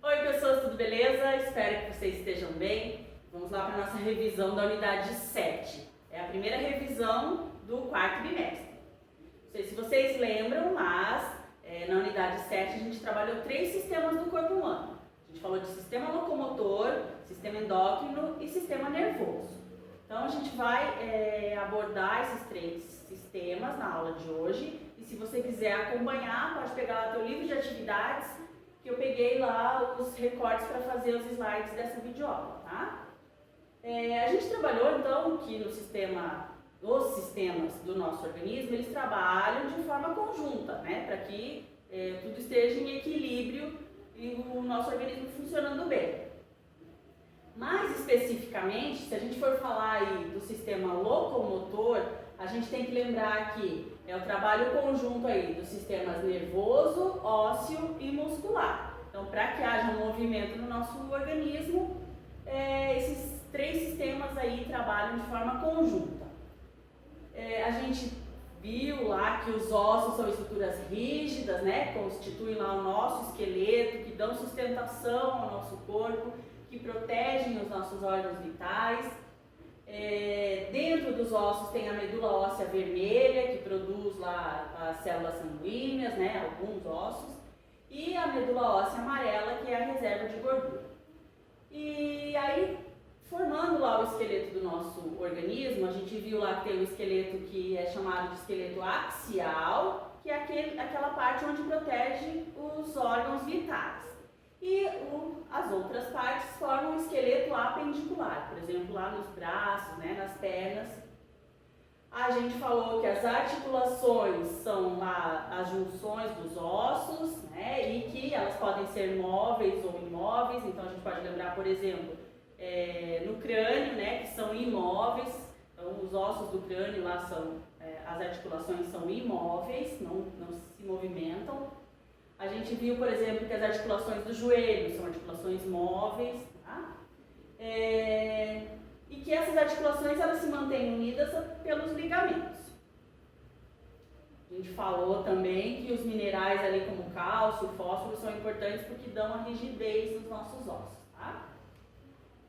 Oi pessoas, tudo beleza? Espero que vocês estejam bem. Vamos lá para a nossa revisão da unidade 7. É a primeira revisão do quarto bimestre. Não sei se vocês lembram, mas na unidade 7 a gente trabalhou 3 sistemas do corpo humano. A gente falou de sistema locomotor, sistema endócrino e sistema nervoso. Então a gente vai abordar esses 3 sistemas na aula de hoje. E se você quiser acompanhar, pode pegar lá teu livro de atividades, que eu peguei lá os recortes para fazer os slides dessa videoaula, tá? A gente trabalhou então que os sistemas do nosso organismo, eles trabalham de forma conjunta, né? Para que tudo esteja em equilíbrio e o nosso organismo funcionando bem. Mais especificamente, se a gente for falar aí do sistema locomotor, a gente tem que lembrar que é o trabalho conjunto aí dos sistemas nervoso, ósseo e muscular. Então, para que haja um movimento no nosso organismo, esses 3 sistemas aí trabalham de forma conjunta. A gente viu lá que os ossos são estruturas rígidas, né? Constituem lá o nosso esqueleto, que dão sustentação ao nosso corpo, que protegem os nossos órgãos vitais. Dentro dos ossos tem a medula óssea vermelha, que produz lá as células sanguíneas, né? Alguns ossos, e a medula óssea amarela, que é a reserva de gordura. E aí, formando lá o esqueleto do nosso organismo, a gente viu lá que tem um esqueleto que é chamado de esqueleto axial, que é aquela parte onde protege os órgãos vitais. E as outras partes formam um esqueleto apendicular, por exemplo, lá nos braços, né, nas pernas. A gente falou que as articulações são lá as junções dos ossos, né, e que elas podem ser móveis ou imóveis. Então a gente pode lembrar, por exemplo, no crânio, né, que são imóveis. Então os ossos do crânio lá as articulações são imóveis, não se movimentam. A gente viu, por exemplo, que as articulações do joelho são articulações móveis, tá? E que essas articulações elas se mantêm unidas pelos ligamentos. A gente falou também que os minerais ali como cálcio, fósforo são importantes porque dão a rigidez nos nossos ossos, tá?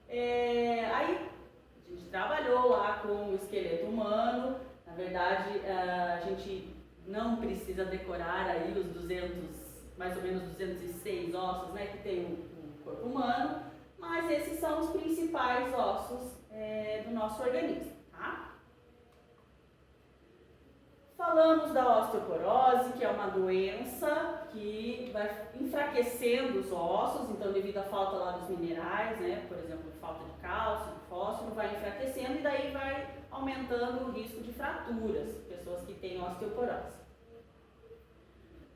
Aí a gente trabalhou lá com o esqueleto humano. Na verdade, a gente não precisa decorar aí mais ou menos 206 ossos, né, que tem o corpo humano, mas esses são os principais ossos do nosso organismo, tá? Falamos da osteoporose, que é uma doença que vai enfraquecendo os ossos, então devido à falta lá dos minerais, né, por exemplo, falta de cálcio, de fósforo, vai enfraquecendo e daí vai aumentando o risco de fraturas, pessoas que têm osteoporose.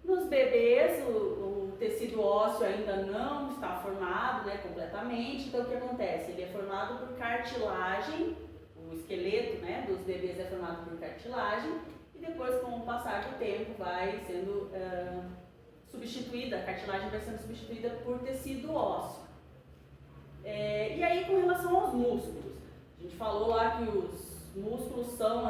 Nos bebês, o tecido ósseo ainda não está formado, né, completamente, então o que acontece? Ele é formado por cartilagem, o esqueleto, né, dos bebês é formado por cartilagem, e depois, com o passar do tempo, vai sendo substituída, a cartilagem vai sendo substituída por tecido ósseo. E aí, com relação aos músculos, a gente falou lá que os músculos são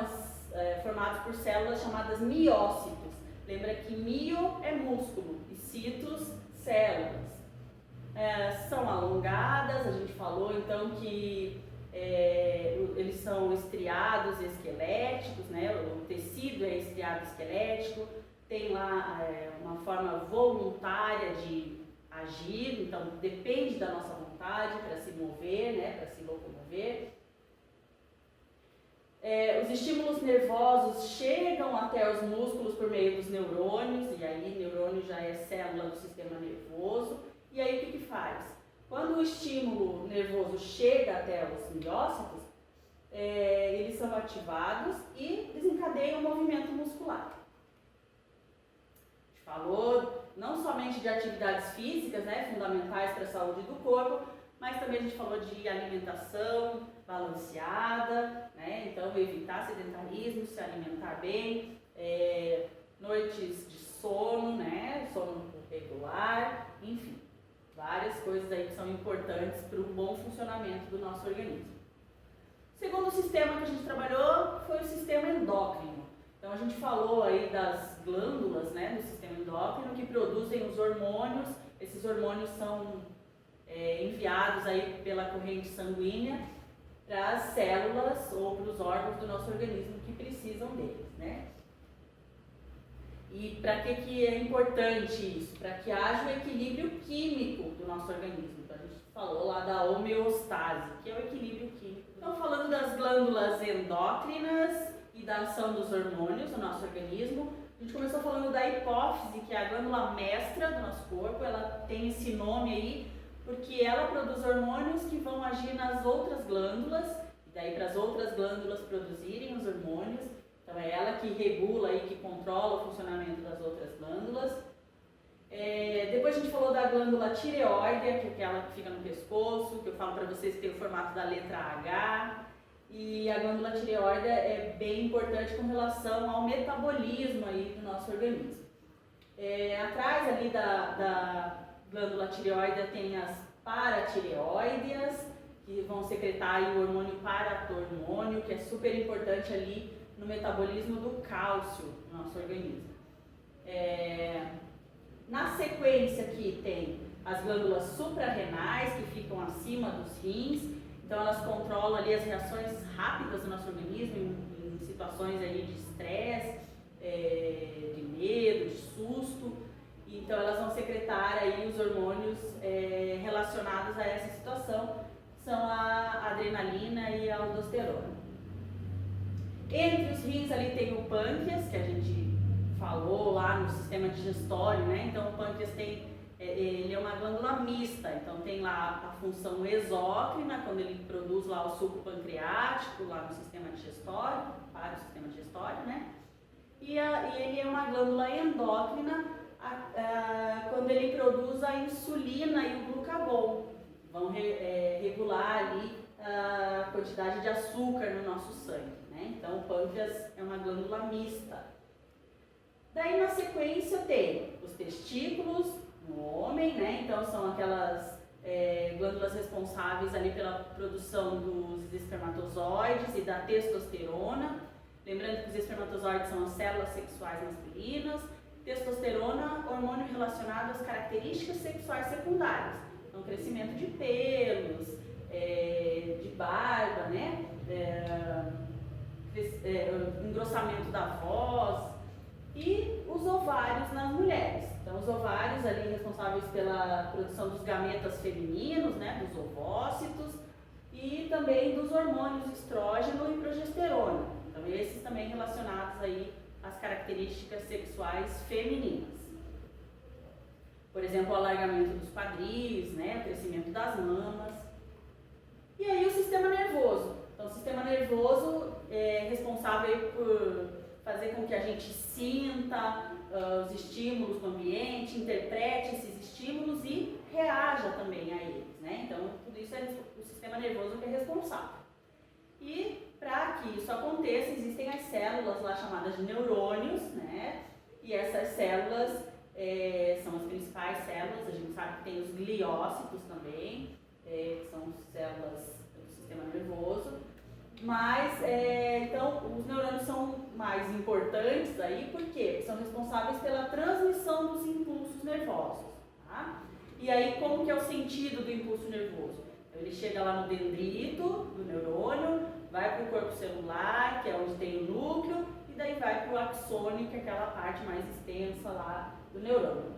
formados por células chamadas miócitos. Lembra que mio é músculo e citos, células. São alongadas, a gente falou então que eles são estriados esqueléticos, né? O tecido é estriado esquelético, tem lá uma forma voluntária de agir, então depende da nossa vontade para se mover, né? Para se locomover. Os estímulos nervosos chegam até os músculos por meio dos neurônios, e aí neurônio já é célula do sistema nervoso. E aí o que faz? Quando o estímulo nervoso chega até os miócitos, eles são ativados e desencadeiam o movimento muscular. A gente falou não somente de atividades físicas, né, fundamentais para a saúde do corpo, mas também a gente falou de alimentação balanceada, né? Então evitar sedentarismo, se alimentar bem, noites de sono, né? Sono regular, enfim, várias coisas aí que são importantes para o bom funcionamento do nosso organismo. O segundo sistema que a gente trabalhou foi o sistema endócrino. Então a gente falou aí das glândulas, né, do sistema endócrino. que produzem os hormônios. Esses hormônios são enviados aí pela corrente sanguínea para as células ou para os órgãos do nosso organismo que precisam deles, né? E para que é importante isso? Para que haja o equilíbrio químico do nosso organismo. Então, a gente falou lá da homeostase, que é o equilíbrio químico. Então, falando das glândulas endócrinas e da ação dos hormônios no nosso organismo, a gente começou falando da hipófise, que é a glândula mestra do nosso corpo. Ela tem esse nome aí porque ela produz hormônios que vão agir nas outras glândulas, e daí para as outras glândulas produzirem os hormônios. Então é ela que regula e que controla o funcionamento das outras glândulas. Depois a gente falou da glândula tireoide, que é aquela que fica no pescoço, que eu falo para vocês que tem o formato da letra H. E a glândula tireoide é bem importante com relação ao metabolismo aí do nosso organismo. Atrás ali da glândula tireoide tem as paratireoideas, que vão secretar aí o hormônio paratormônio, que é super importante ali no metabolismo do cálcio no nosso organismo. Na sequência aqui tem as glândulas suprarrenais, que ficam acima dos rins. Então elas controlam ali as reações rápidas do nosso organismo em situações aí de estresse, de medo, de susto. Então elas vão secretar aí os hormônios relacionados a essa situação, que são a adrenalina e a aldosterona. Entre os rins ali tem o pâncreas, que a gente falou lá no sistema digestório, né? Então o pâncreas ele é uma glândula mista, então tem lá a função exócrina, quando ele produz lá o suco pancreático lá no sistema digestório, para o sistema digestório, né? E ele é uma glândula endócrina quando ele produz a insulina e o glucagon, vão regular ali a quantidade de açúcar no nosso sangue, né? Então o pâncreas é uma glândula mista. Daí na sequência tem os testículos no homem, né? Então são aquelas glândulas responsáveis ali pela produção dos espermatozoides e da testosterona. Lembrando que os espermatozoides são as células sexuais masculinas. Testosterona, hormônio relacionado às características sexuais secundárias. Então, crescimento de pelos, de barba, né? Engrossamento da voz. E os ovários nas mulheres. Então, os ovários ali responsáveis pela produção dos gametas femininos, né? Dos ovócitos. E também dos hormônios estrógeno e progesterona. Então, esses também relacionados aí às características sexuais femininas. Por exemplo, o alargamento dos quadris, né, o crescimento das mamas. E aí o sistema nervoso. Então, o sistema nervoso é responsável por fazer com que a gente sinta os estímulos do ambiente, interprete esses estímulos e reaja também a eles, né? Então, tudo isso é o sistema nervoso que é responsável. E para que isso aconteça, existem as células lá chamadas de neurônios, né? E essas células são as principais células. A gente sabe que tem os gliócitos também, que são células do sistema nervoso. Mas, então, os neurônios são mais importantes aí, por quê? Porque são responsáveis pela transmissão dos impulsos nervosos, tá? E aí, como que é o sentido do impulso nervoso? Ele chega lá no dendrito do neurônio, vai para o corpo celular, que é onde tem o núcleo, e daí vai para o axônio, que é aquela parte mais extensa lá do neurônio.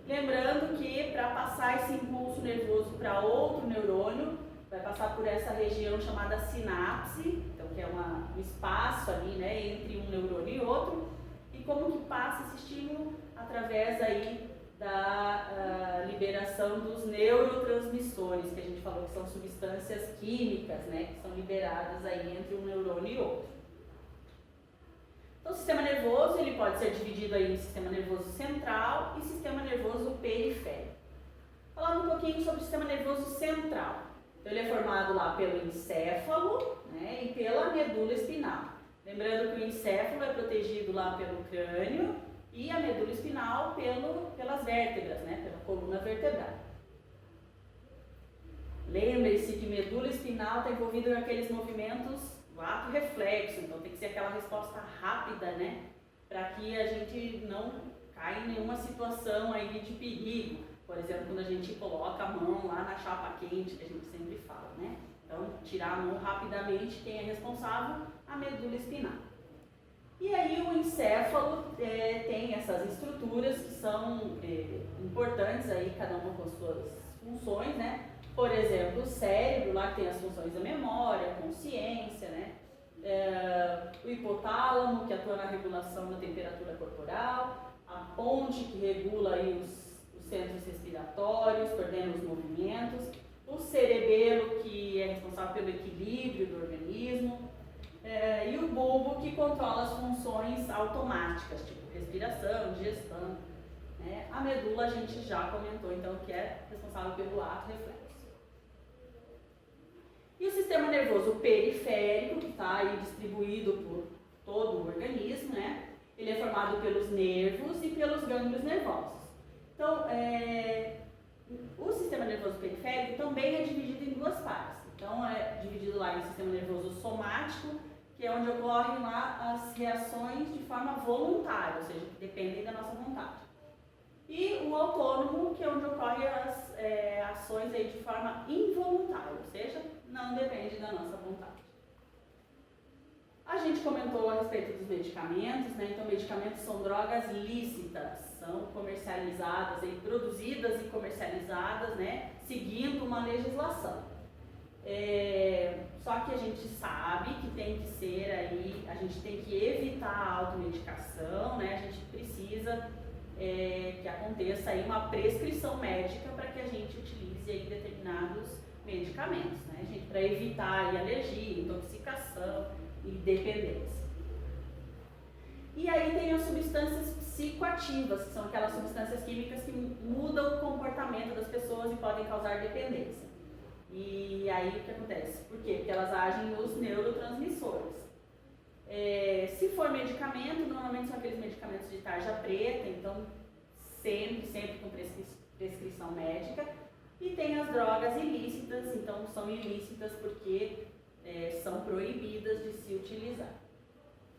Lembrando que para passar esse impulso nervoso para outro neurônio, vai passar por essa região chamada sinapse, então que é um espaço ali, né, entre um neurônio e outro. E como que passa esse estímulo? Através aí da liberação dos neurotransmissores, que a gente falou que são substâncias químicas, né, que são liberadas aí entre um neurônio e outro. Então, o sistema nervoso ele pode ser dividido aí em sistema nervoso central e sistema nervoso periférico. Falando um pouquinho sobre o sistema nervoso central. Então, ele é formado lá pelo encéfalo, né, e pela medula espinal. Lembrando que o encéfalo é protegido lá pelo crânio e a medula espinal pelas vértebras, né, pela coluna vertebral. Lembre-se que medula espinal está envolvida naqueles movimentos do ato reflexo, então tem que ser aquela resposta rápida, né, para que a gente não cai em nenhuma situação aí de perigo. Por exemplo, quando a gente coloca a mão lá na chapa quente, que a gente sempre fala, né? Então, tirar a mão rapidamente, quem é responsável? A medula espinhar. E aí o encéfalo tem essas estruturas que são importantes aí, cada uma com suas funções, né? Por exemplo, o cérebro, lá que tem as funções da memória, consciência, né? O hipotálamo, que atua na regulação da temperatura corporal, a ponte, que regula aí os centros respiratórios, coordena os movimentos, o cerebelo, que é responsável pelo equilíbrio do organismo, e o bulbo, que controla as funções automáticas, tipo respiração, digestão. Né? A medula a gente já comentou, então, que é responsável pelo ato reflexo. E o sistema nervoso periférico, que está aí distribuído por todo o organismo, né? Ele é formado pelos nervos e pelos gânglios nervosos. Então, o sistema nervoso periférico também é dividido em duas partes. Então, é dividido lá em sistema nervoso somático, que é onde ocorrem lá as reações de forma voluntária, ou seja, que dependem da nossa vontade. E o autônomo, que é onde ocorrem as ações aí de forma involuntária, ou seja, não depende da nossa vontade. A gente comentou a respeito dos medicamentos, né? Então, medicamentos são drogas lícitas, são comercializadas, aí, produzidas e comercializadas, né? Seguindo uma legislação. Só que a gente sabe que tem que ser aí, a gente tem que evitar a automedicação, né? A gente precisa que aconteça aí uma prescrição médica para que a gente utilize aí determinados medicamentos, né, gente, para evitar aí alergia, intoxicação e dependência. E aí tem as substâncias psicoativas, que são aquelas substâncias químicas que mudam o comportamento das pessoas e podem causar dependência. E aí o que acontece? Por quê? Porque elas agem nos neurotransmissores. Se for medicamento, normalmente são aqueles medicamentos de tarja preta, então sempre com prescrição médica. E tem as drogas ilícitas, então são ilícitas porque são proibidas de se utilizar,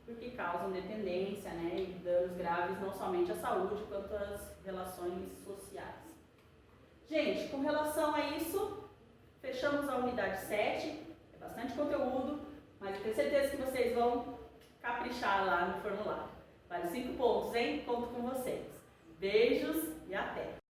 porque causam dependência, né, e danos graves não somente à saúde, quanto às relações sociais. Gente, com relação a isso, fechamos a unidade 7, é bastante conteúdo, mas eu tenho certeza que vocês vão caprichar lá no formulário. Vale 5 pontos, hein? Conto com vocês. Beijos e até!